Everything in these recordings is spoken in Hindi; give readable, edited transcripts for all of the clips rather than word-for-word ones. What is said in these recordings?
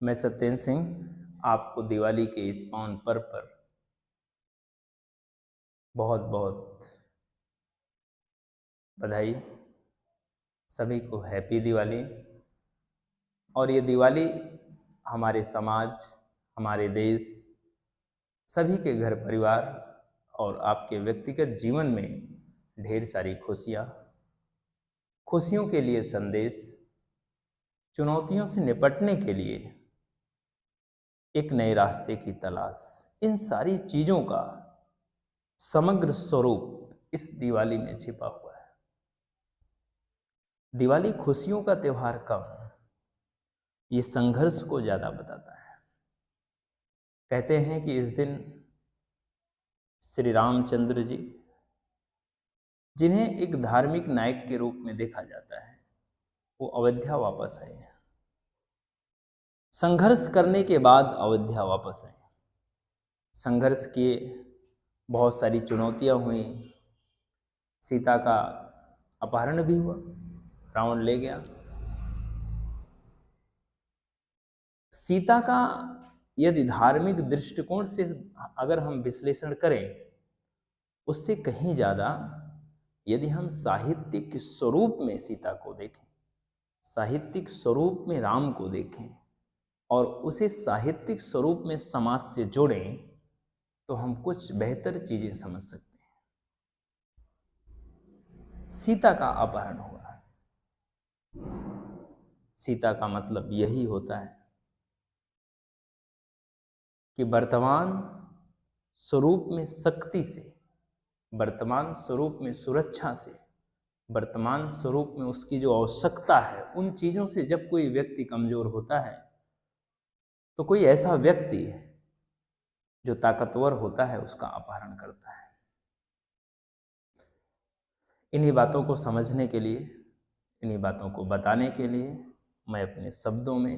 मैं सत्येंद्र सिंह आपको दिवाली के इस पावन पर्व पर बहुत बहुत बधाई। सभी को हैप्पी दिवाली। और ये दिवाली हमारे समाज, हमारे देश, सभी के घर परिवार और आपके व्यक्तिगत जीवन में ढेर सारी खुशियाँ, खुशियों के लिए संदेश, चुनौतियों से निपटने के लिए एक नए रास्ते की तलाश, इन सारी चीज़ों का समग्र स्वरूप इस दिवाली में छिपा हुआ है। दिवाली खुशियों का त्यौहार कम, ये संघर्ष को ज़्यादा बताता है। कहते हैं कि इस दिन श्री रामचंद्र जी, जिन्हें एक धार्मिक नायक के रूप में देखा जाता है, वो अयोध्या वापस आए हैं। संघर्ष करने के बाद अयोध्या वापस आए। संघर्ष किए, बहुत सारी चुनौतियां हुई, सीता का अपहरण भी हुआ, रावण ले गया। सीता का यदि धार्मिक दृष्टिकोण से अगर हम विश्लेषण करें, उससे कहीं ज़्यादा यदि हम साहित्यिक स्वरूप में सीता को देखें, साहित्यिक स्वरूप में राम को देखें और उसे साहित्यिक स्वरूप में समाज से जोड़ें, तो हम कुछ बेहतर चीज़ें समझ सकते हैं। सीता का अपहरण हुआ। सीता का मतलब यही होता है कि वर्तमान स्वरूप में शक्ति से, वर्तमान स्वरूप में सुरक्षा से, वर्तमान स्वरूप में उसकी जो आवश्यकता है, उन चीज़ों से जब कोई व्यक्ति कमज़ोर होता है, तो कोई ऐसा व्यक्ति जो ताकतवर होता है उसका अपहरण करता है। इन्हीं बातों को समझने के लिए, इन्हीं बातों को बताने के लिए मैं अपने शब्दों में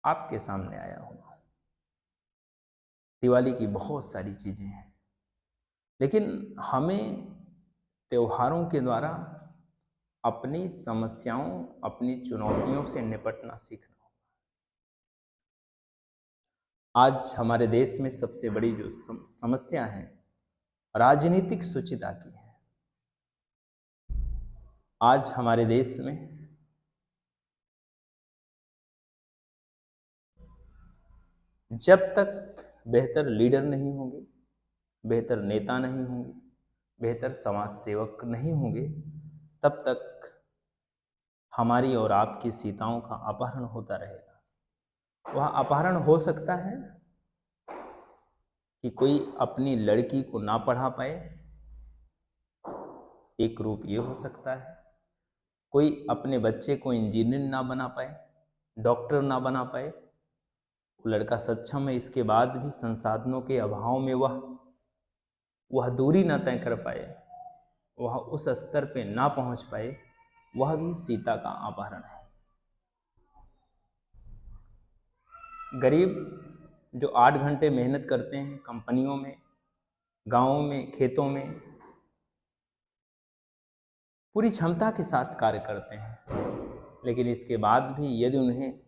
आपके सामने आया हूँ। दिवाली की बहुत सारी चीज़ें हैं, लेकिन हमें त्योहारों के द्वारा अपनी समस्याओं, अपनी चुनौतियों से निपटना सीखना होगा। आज हमारे देश में सबसे बड़ी जो समस्या है, राजनीतिक शुचिता की है। आज हमारे देश में जब तक बेहतर लीडर नहीं होंगे, बेहतर नेता नहीं होंगे, बेहतर समाज सेवक नहीं होंगे, तब तक हमारी और आपकी सीताओं का अपहरण होता रहेगा। वह अपहरण हो सकता है कि कोई अपनी लड़की को ना पढ़ा पाए, एक रूप ये हो सकता है। कोई अपने बच्चे को इंजीनियर ना बना पाए, डॉक्टर ना बना पाए, वो लड़का सक्षम है, इसके बाद भी संसाधनों के अभाव में वह दूरी ना तय कर पाए, वह उस स्तर पे ना पहुंच पाए, वह भी सीता का अपहरण है। गरीब जो 8 घंटे मेहनत करते हैं कंपनियों में, गांवों में, खेतों में, पूरी क्षमता के साथ कार्य करते हैं, लेकिन इसके बाद भी यदि उन्हें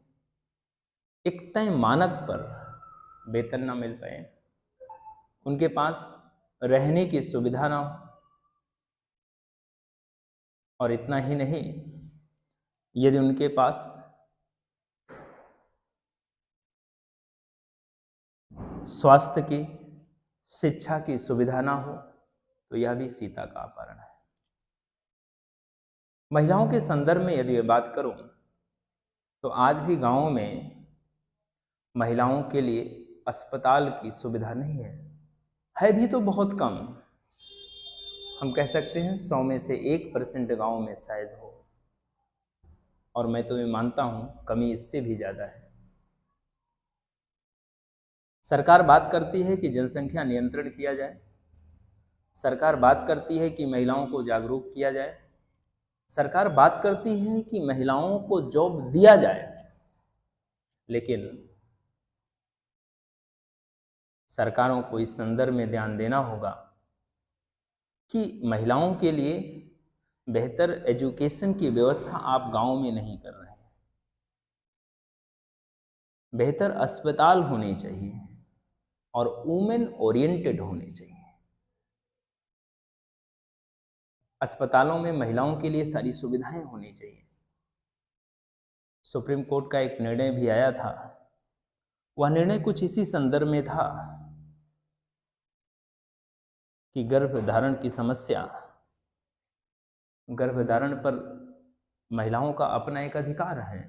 एक तय मानक पर वेतन ना मिल पाए, उनके पास रहने की सुविधा ना हो, और इतना ही नहीं, यदि उनके पास स्वास्थ्य की, शिक्षा की सुविधा ना हो, तो यह भी सीता का अपहरण है। महिलाओं के संदर्भ में यदि मैं बात करूं, तो आज भी गांवों में महिलाओं के लिए अस्पताल की सुविधा नहीं है भी तो बहुत कम। हम कह सकते हैं 100 में से 1% गाँव में शायद हो, और मैं तो ये मानता हूँ कमी इससे भी ज़्यादा है। सरकार बात करती है कि जनसंख्या नियंत्रण किया जाए, सरकार बात करती है कि महिलाओं को जागरूक किया जाए, सरकार बात करती है कि महिलाओं को जॉब दिया जाए, लेकिन सरकारों को इस संदर्भ में ध्यान देना होगा कि महिलाओं के लिए बेहतर एजुकेशन की व्यवस्था आप गांव में नहीं कर रहे हैं। बेहतर अस्पताल होने चाहिए और वुमेन ओरिएंटेड होने चाहिए। अस्पतालों में महिलाओं के लिए सारी सुविधाएं होनी चाहिए। सुप्रीम कोर्ट का एक निर्णय भी आया था, वह निर्णय कुछ इसी संदर्भ में था कि गर्भधारण की समस्या, गर्भधारण पर महिलाओं का अपना एक अधिकार है,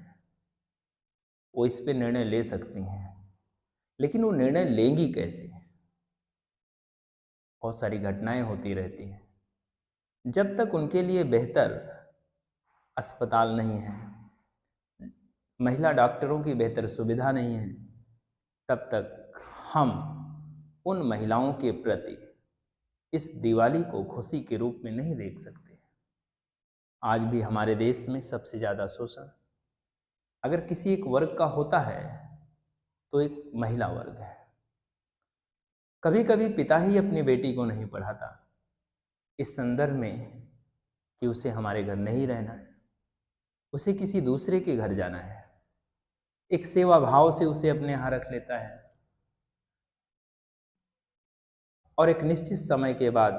वो इस पे निर्णय ले सकती हैं, लेकिन वो निर्णय लेंगी कैसे? बहुत सारी घटनाएं होती रहती हैं। जब तक उनके लिए बेहतर अस्पताल नहीं है, महिला डॉक्टरों की बेहतर सुविधा नहीं है, तब तक हम उन महिलाओं के प्रति इस दिवाली को खुशी के रूप में नहीं देख सकते। आज भी हमारे देश में सबसे ज़्यादा शोषण अगर किसी एक वर्ग का होता है तो एक महिला वर्ग है। कभी कभी पिता ही अपनी बेटी को नहीं पढ़ाता, इस संदर्भ में कि उसे हमारे घर नहीं रहना है, उसे किसी दूसरे के घर जाना है, एक सेवा भाव से उसे अपने यहाँ रख लेता है और एक निश्चित समय के बाद,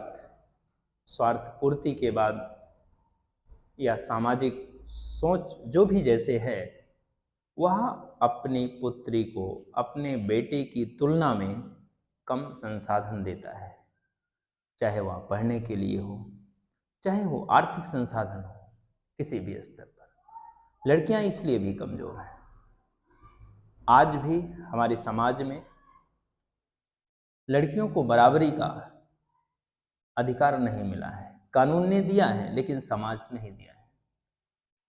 स्वार्थ पूर्ति के बाद या सामाजिक सोच जो भी जैसे है, वह अपनी पुत्री को अपने बेटे की तुलना में कम संसाधन देता है, चाहे वह पढ़ने के लिए हो, चाहे वो आर्थिक संसाधन हो, किसी भी स्तर पर। लड़कियां इसलिए भी कमजोर हैं। आज भी हमारे समाज में लड़कियों को बराबरी का अधिकार नहीं मिला है। कानून ने दिया है लेकिन समाज नहीं दिया है।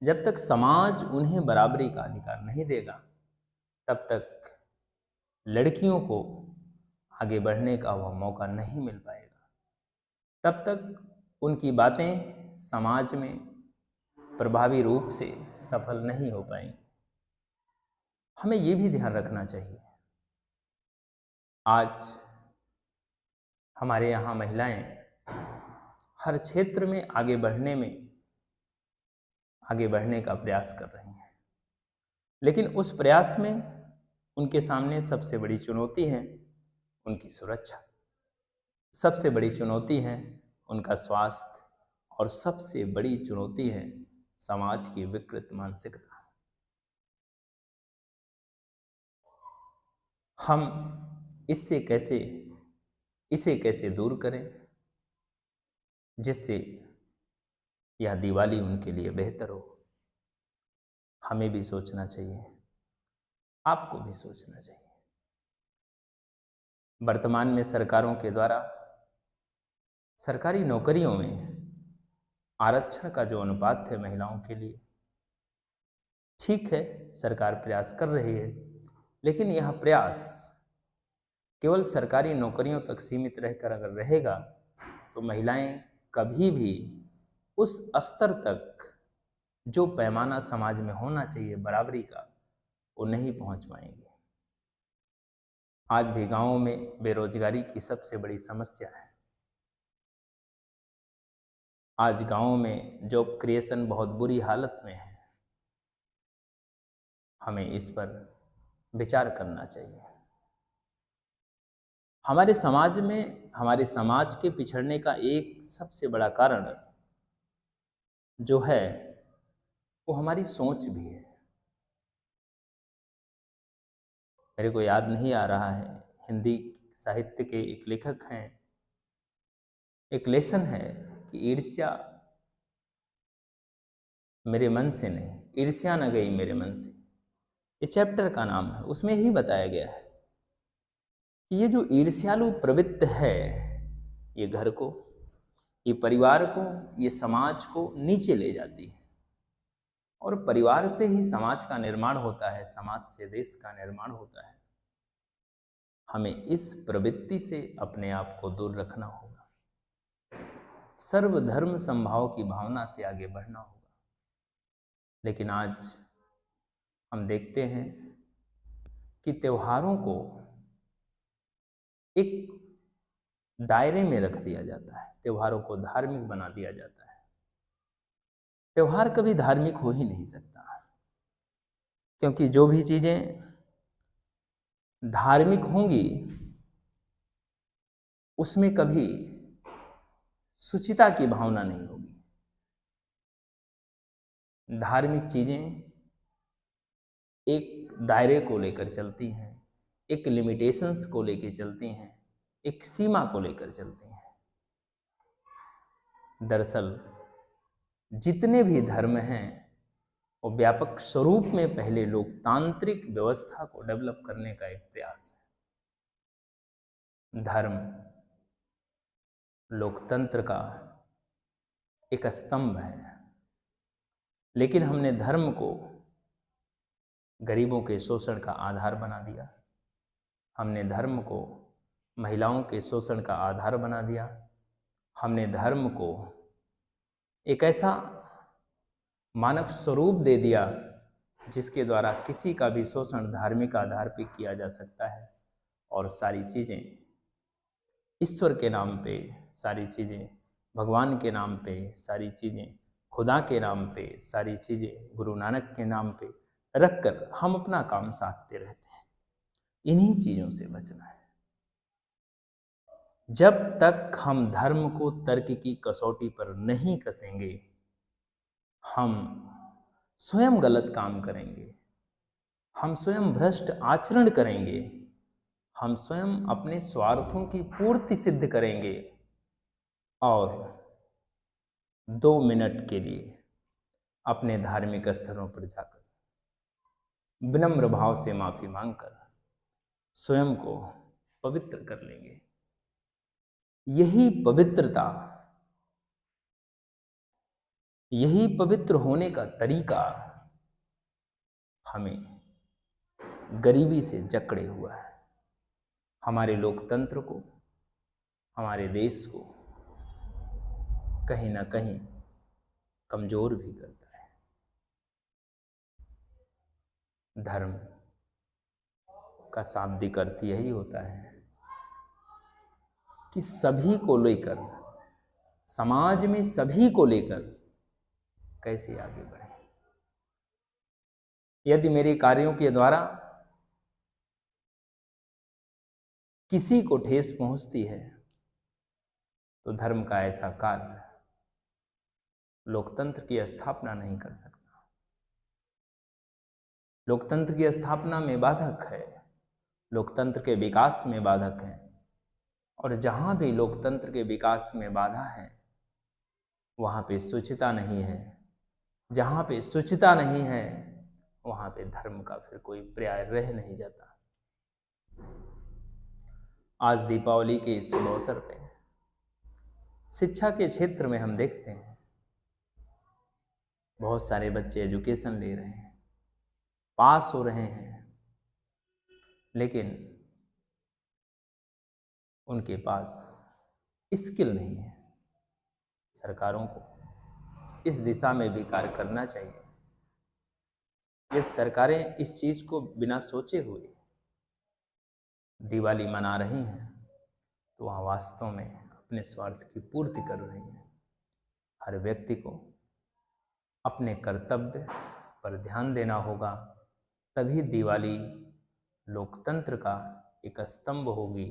जब तक समाज उन्हें बराबरी का अधिकार नहीं देगा, तब तक लड़कियों को आगे बढ़ने का वह मौका नहीं मिल पाएगा। तब तक उनकी बातें समाज में प्रभावी रूप से सफल नहीं हो पाएंगी। हमें ये भी ध्यान रखना चाहिए, आज हमारे यहाँ महिलाएं हर क्षेत्र में आगे बढ़ने का प्रयास कर रही हैं, लेकिन उस प्रयास में उनके सामने सबसे बड़ी चुनौती है उनकी सुरक्षा, सबसे बड़ी चुनौती है उनका स्वास्थ्य, और सबसे बड़ी चुनौती है समाज की विकृत मानसिकता। हम इसे कैसे दूर करें जिससे यह दिवाली उनके लिए बेहतर हो? हमें भी सोचना चाहिए, आपको भी सोचना चाहिए। वर्तमान में सरकारों के द्वारा सरकारी नौकरियों में आरक्षण का जो अनुपात है महिलाओं के लिए, ठीक है, सरकार प्रयास कर रही है, लेकिन यह प्रयास केवल सरकारी नौकरियों तक सीमित रहकर अगर रहेगा तो महिलाएं कभी भी उस स्तर तक जो पैमाना समाज में होना चाहिए बराबरी का, वो नहीं पहुंच पाएंगे। आज भी गांवों में बेरोजगारी की सबसे बड़ी समस्या है। आज गांवों में जॉब क्रिएशन बहुत बुरी हालत में है। हमें इस पर विचार करना चाहिए। हमारे समाज के पिछड़ने का एक सबसे बड़ा कारण जो है वो हमारी सोच भी है। मेरे को याद नहीं आ रहा है, हिंदी साहित्य के एक लेखक हैं, एक लेसन है कि ईर्ष्या मेरे मन से नहीं, ईर्ष्या न गई मेरे मन से, इस चैप्टर का नाम है। उसमें ही बताया गया है कि ये जो ईर्ष्यालु प्रवृत्ति है, ये घर को, ये परिवार को, ये समाज को नीचे ले जाती है, और परिवार से ही समाज का निर्माण होता है, समाज से देश का निर्माण होता है। हमें इस प्रवृत्ति से अपने आप को दूर रखना होगा, सर्वधर्म समभाव की भावना से आगे बढ़ना होगा। लेकिन आज हम देखते हैं कि त्योहारों को एक दायरे में रख दिया जाता है, त्योहारों को धार्मिक बना दिया जाता है। त्योहार कभी धार्मिक हो ही नहीं सकता, क्योंकि जो भी चीज़ें धार्मिक होंगी उसमें कभी शुचिता की भावना नहीं होगी। धार्मिक चीजें एक दायरे को लेकर चलती हैं, एक लिमिटेशंस को लेकर चलती हैं, एक सीमा को लेकर चलती हैं। दरअसल जितने भी धर्म हैं वो व्यापक स्वरूप में पहले लोकतांत्रिक व्यवस्था को डेवलप करने का एक प्रयास है। धर्म लोकतंत्र का एक स्तंभ है, लेकिन हमने धर्म को गरीबों के शोषण का आधार बना दिया। हमने धर्म को महिलाओं के शोषण का आधार बना दिया। हमने धर्म को एक ऐसा मानक स्वरूप दे दिया जिसके द्वारा किसी का भी शोषण धार्मिक आधार पर किया जा सकता है। और सारी चीज़ें ईश्वर के नाम पे, सारी चीज़ें भगवान के नाम पे, सारी चीज़ें खुदा के नाम पे, सारी चीज़ें गुरु नानक के नाम पे रखकर हम अपना काम साधते रहते हैं। इन्हीं चीज़ों से बचना है। जब तक हम धर्म को तर्क की कसौटी पर नहीं कसेंगे, हम स्वयं गलत काम करेंगे, हम स्वयं भ्रष्ट आचरण करेंगे, हम स्वयं अपने स्वार्थों की पूर्ति सिद्ध करेंगे और 2 मिनट के लिए अपने धार्मिक स्थलों पर जाकर विनम्र भाव से माफी मांगकर स्वयं को पवित्र कर लेंगे। यही पवित्रता, यही पवित्र होने का तरीका हमें गरीबी से जकड़े हुआ है। हमारे लोकतंत्र को, हमारे देश को कहीं ना कहीं कमजोर भी करता है। धर्म का शाब्दिक अर्थ यही होता है कि सभी को लेकर, समाज में सभी को लेकर कैसे आगे बढ़े। यदि मेरे कार्यों के द्वारा किसी को ठेस पहुंचती है तो धर्म का ऐसा कार्य लोकतंत्र की स्थापना नहीं कर सकता। लोकतंत्र की स्थापना में बाधक है, लोकतंत्र के विकास में बाधक है। और जहां भी लोकतंत्र के विकास में बाधा है वहां पे शुचिता नहीं है। जहां पे शुचिता नहीं है वहां पे धर्म का फिर कोई पर्याय रह नहीं जाता। आज दीपावली के इस शुभ अवसर पे शिक्षा के क्षेत्र में हम देखते हैं बहुत सारे बच्चे एजुकेशन ले रहे हैं, पास हो रहे हैं, लेकिन उनके पास स्किल नहीं है। सरकारों को इस दिशा में भी कार्य करना चाहिए। ये सरकारें इस चीज को बिना सोचे हुए दिवाली मना रही हैं तो वह वास्तव में अपने स्वार्थ की पूर्ति कर रही हैं। हर व्यक्ति को अपने कर्तव्य पर ध्यान देना होगा, तभी दिवाली लोकतंत्र का एक स्तंभ होगी।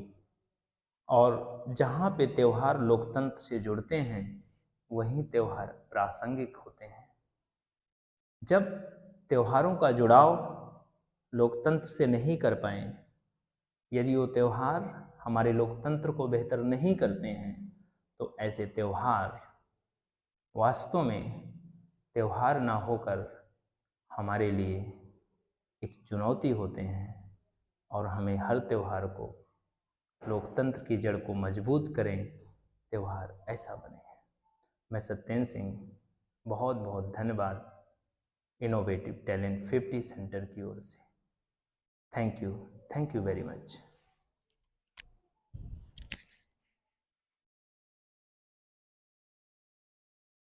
और जहाँ पे त्यौहार लोकतंत्र से जुड़ते हैं वहीं त्यौहार प्रासंगिक होते हैं। जब त्योहारों का जुड़ाव लोकतंत्र से नहीं कर पाए, यदि वो त्यौहार हमारे लोकतंत्र को बेहतर नहीं करते हैं तो ऐसे त्यौहार वास्तव में त्यौहार ना होकर हमारे लिए एक चुनौती होते हैं। और हमें हर त्यौहार को लोकतंत्र की जड़ को मजबूत करें, त्यौहार ऐसा बने। मैं सत्येंद्र सिंह, बहुत बहुत धन्यवाद इनोवेटिव टैलेंट 50 सेंटर की ओर से। Thank you very much.